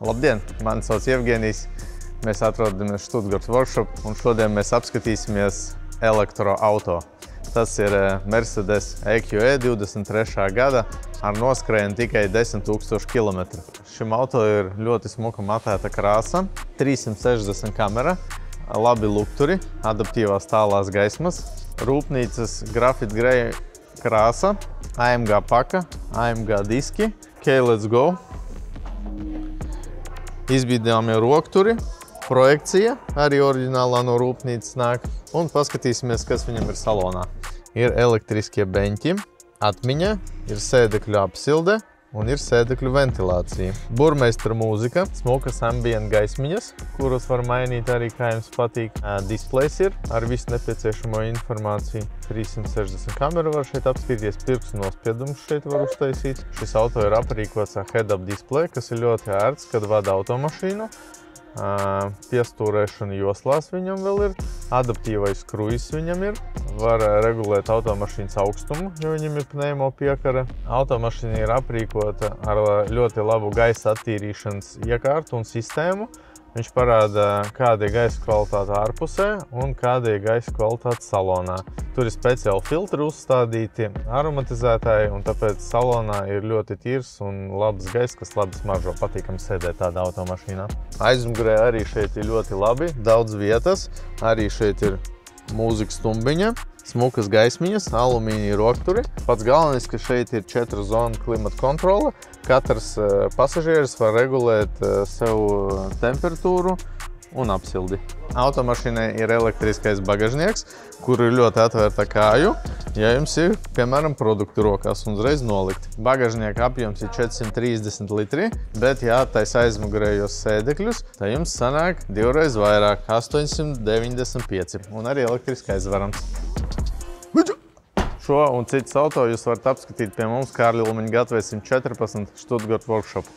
Labdien! Mani sauc Jevgenijs. Mēs atrodamies Stuttgart Workshop un šodien mēs apskatīsimies elektroauto. Tas ir Mercedes EQE 23. gada ar noskrējienu tikai 10 000 km. Šim auto ir ļoti smuka matēta krāsa, 360 kamera, labi lukturi, adaptīvās tālās gaismas, rūpnīcas grafit grey krāsa, AMG paka, AMG diski, Let's go! Izbīdāmie rokturi, projekcija, arī oriģinālā no rūpnīcas nāk, un paskatīsimies, kas viņam ir salonā. Ir elektriskie beņķi, atmiņa, ir sēdekļu apsilde un ir sēdekļu ventilācija. Burmeistara mūzika, smukas ambient gaismiņas, kuras var mainīt arī, kā jums patīk. Displejs ir ar visu nepieciešamo informāciju. 360 kamera var šeit apskatīties, pirkstu nospiedumus šeit var uztaisīt. Šis auto ir aprīkots ar head-up displeju, kas ir ļoti ērts, kad vada automašīnu. Piestūrēšana joslās viņam vēl ir, adaptīvais kruīzs viņam ir, var regulēt automašīnas augstumu, jo viņam ir pneimo piekare. Automašīna ir aprīkota ar ļoti labu gaisa attīrīšanas iekārtu un sistēmu. Viņš parāda, kāda ir gaisa kvalitāte ārpusē un kāda ir gaisa kvalitāte salonā. Tur ir speciāli filtri uzstādīti, aromatizētāji, un tāpēc salonā ir ļoti tīrs un labs gaiss, kas labi smaržo, patīkam sēdēt tādā automašīnā. Aizmugurē arī šeit ir ļoti labi, daudz vietas, arī šeit ir mūzikas stumbiņa, smukas gaismiņas, alumīnija rokturi. Pats galvenais, ka šeit ir 4 zonu klimata kontrole. Katrs pasažieris var regulēt sev temperatūru un apsildi. Automašīnai ir elektriskais bagažnieks, kur ir ļoti atvērta kāju, ja jums ir, piemēram, produktu rokās un uzreiz nolikt. Bagažnieka apjoms ir 430 litri, bet ja attais aizmugurējos sēdekļus, tad jums sanāk divreiz vairāk, 895, un arī elektriski aizvarams. Šo un citus auto jūs varat apskatīt pie mums Kārļa Ulmaņa gatavē 114 Stuttgart Workshop.